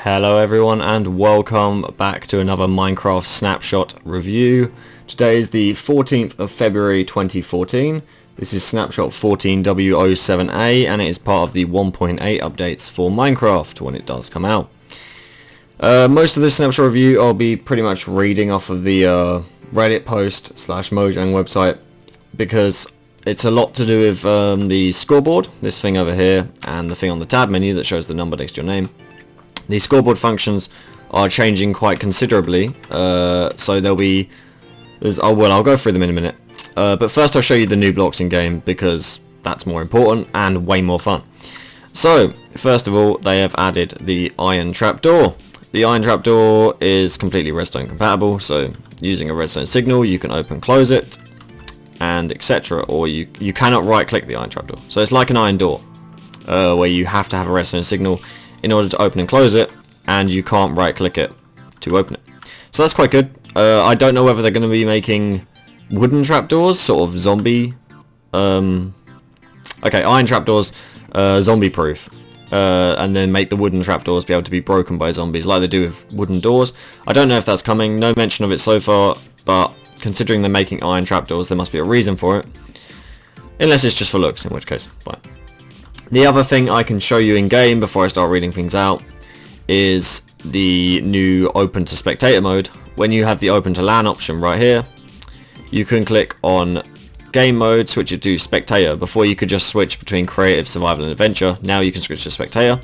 Hello everyone and welcome back to another Minecraft Snapshot review. Today is the 14th of February 2014. This is Snapshot 14W07A and it is part of the 1.8 updates for Minecraft when it does come out. Most of this Snapshot review I'll be pretty much reading off of the Reddit post / Mojang website because it's a lot to do with the scoreboard, this thing over here, and the thing on the tab menu that shows the number next to your name. The scoreboard functions are changing quite considerably, so there'll be... I'll go through them in a minute. But first I'll show you the new blocks in game because that's more important and way more fun. So, first of all, they have added the iron trapdoor. The iron trapdoor is completely redstone compatible, so using a redstone signal you can open close it, and etc. Or you cannot right click the iron trapdoor. So it's like an iron door, where you have to have a redstone signal in order to open and close it, and you can't right click it to open it. So that's quite good. I don't know whether they're going to be making wooden trapdoors, sort of zombie... iron trapdoors, zombie proof, and then make the wooden trapdoors be able to be broken by zombies like they do with wooden doors. I don't know if that's coming, no mention of it so far, but considering they're making iron trapdoors there must be a reason for it. Unless it's just for looks, in which case, fine. The other thing I can show you in game before I start reading things out is the new open to spectator mode. When you have the open to LAN option right here, you can click on game mode, switch it to spectator. Before you could just switch between creative, survival and adventure. Now you can switch to spectator.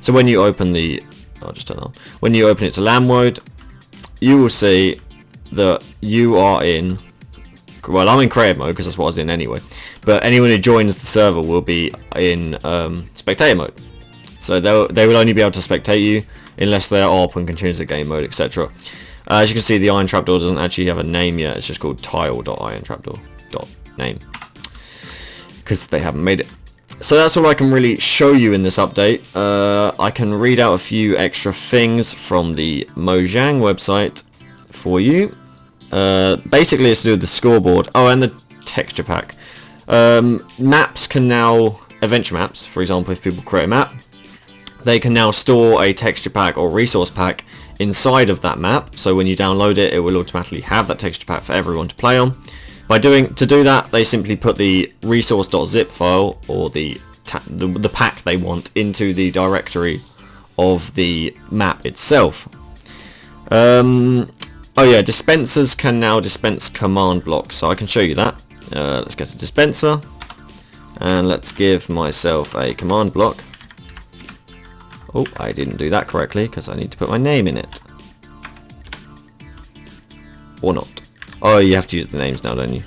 So when you open the... I'll just turn it on. When you open it to LAN mode, you will see that you are in... Well, I'm in creative mode because that's what I was in anyway. But anyone who joins the server will be in spectator mode. So they will only be able to spectate you unless they are up and can change the game mode, etc. As you can see, the iron trapdoor doesn't actually have a name yet. It's just called tile.irontrapdoor.name because they haven't made it. So that's all I can really show you in this update. I can read out a few extra things from the Mojang website for you. Basically it's to do with the scoreboard. Oh, and the texture pack. Maps can now, adventure maps, for example, if people create a map, they can now store a texture pack or resource pack inside of that map. So when you download it, it will automatically have that texture pack for everyone to play on. To do that, they simply put the resource.zip file or the pack they want into the directory of the map itself. Oh yeah, dispensers can now dispense command blocks, so I can show you that. Let's go to dispenser, and let's give myself a command block. Oh, I didn't do that correctly, because I need to put my name in it. Or not. Oh, you have to use the names now, don't you?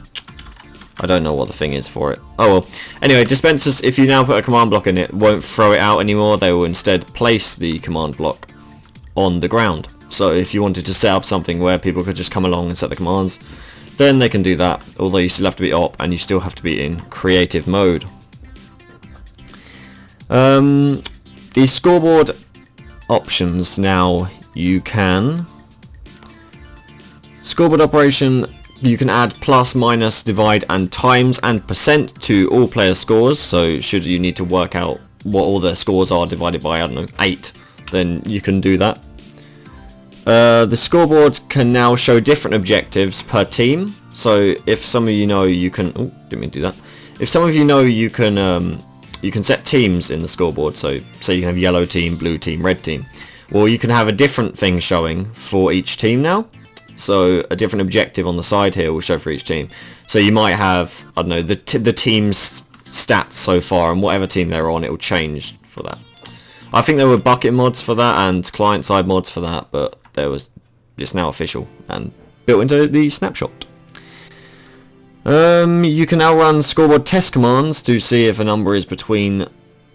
I don't know what the thing is for it. Oh well. Anyway, dispensers, if you now put a command block in it, won't throw it out anymore. They will instead place the command block on the ground. So if you wanted to set up something where people could just come along and set the commands, then they can do that, although you still have to be op and you still have to be in creative mode. The scoreboard options now, you can... Scoreboard operation, you can add plus, minus, divide and times and percent to all player scores, so should you need to work out what all their scores are divided by, I don't know, 8, then you can do that. The scoreboard can now show different objectives per team. So if some of you know you can... Oh, didn't mean to do that. If some of you know you can set teams in the scoreboard. So say you can have yellow team, blue team, red team. Well, you can have a different thing showing for each team now. So a different objective on the side here will show for each team. So you might have, I don't know, the team's stats so far, and whatever team they're on, it will change for that. I think there were bucket mods for that and client-side mods for that, but it's now official and built into the snapshot. You can now run scoreboard test commands to see if a number is between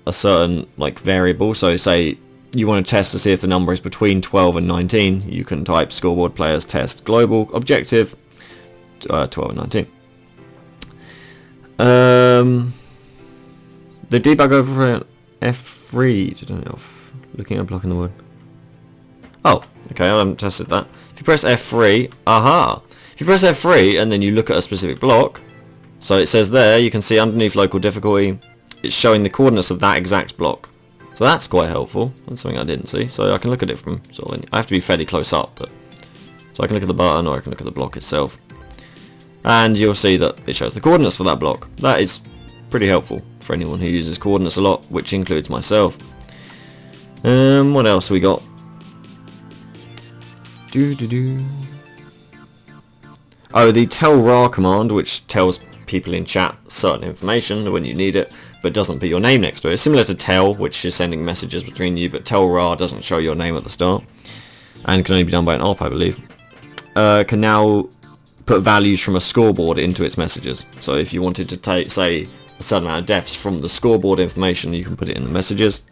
a certain variable. So say you want to test to see if the number is between 12 and 19. You can type scoreboard players test global objective 12 and 19. The debug over F3. I don't know. Looking at blocking the word. Oh, okay, I haven't tested that. If you press F3, aha! If you press F3 and then you look at a specific block, so it says there, you can see underneath local difficulty, it's showing the coordinates of that exact block. So that's quite helpful. That's something I didn't see. So I can look at it from sort of, I have to be fairly close up, but so I can look at the button or I can look at the block itself. And you'll see that it shows the coordinates for that block. That is pretty helpful for anyone who uses coordinates a lot, which includes myself. What else we got? Oh, the tell rar command, which tells people in chat certain information when you need it, but doesn't put your name next to it. It's similar to tell, which is sending messages between you, but tell rar doesn't show your name at the start, and can only be done by an op, I believe. Can now put values from a scoreboard into its messages. So if you wanted to take, say, a certain amount of deaths from the scoreboard information, you can put it in the messages.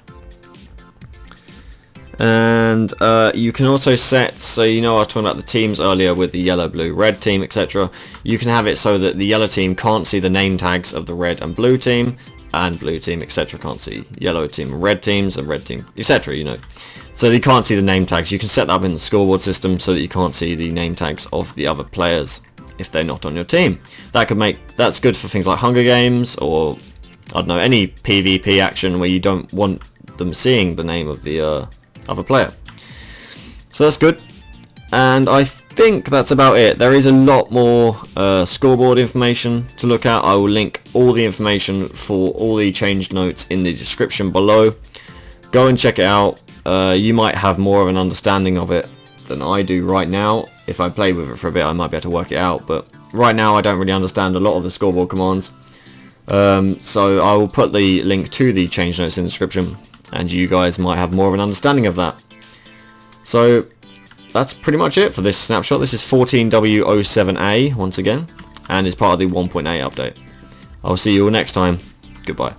And you can also set, so you know I was talking about the teams earlier with the yellow, blue, red team, etc. You can have it so that the yellow team can't see the name tags of the red and blue team, and blue team, etc. can't see yellow team and red teams, and red team, etc. You know, so you can't see the name tags. You can set that up in the scoreboard system so that you can't see the name tags of the other players if they're not on your team. That's good for things like Hunger Games, or I don't know, any PvP action where you don't want them seeing the name of the other player. So that's good, and I think that's about it. There is a lot more scoreboard information to look at. I will link all the information for all the changed notes in the description below. Go and check it out. You might have more of an understanding of it than I do right now. If I play with it for a bit, I might be able to work it out, but right now I don't really understand a lot of the scoreboard commands. So I will put the link to the change notes in the description, and you guys might have more of an understanding of that. So that's pretty much it for this snapshot. This is 14W07A once again, and is part of the 1.8 update. I'll see you all next time. Goodbye.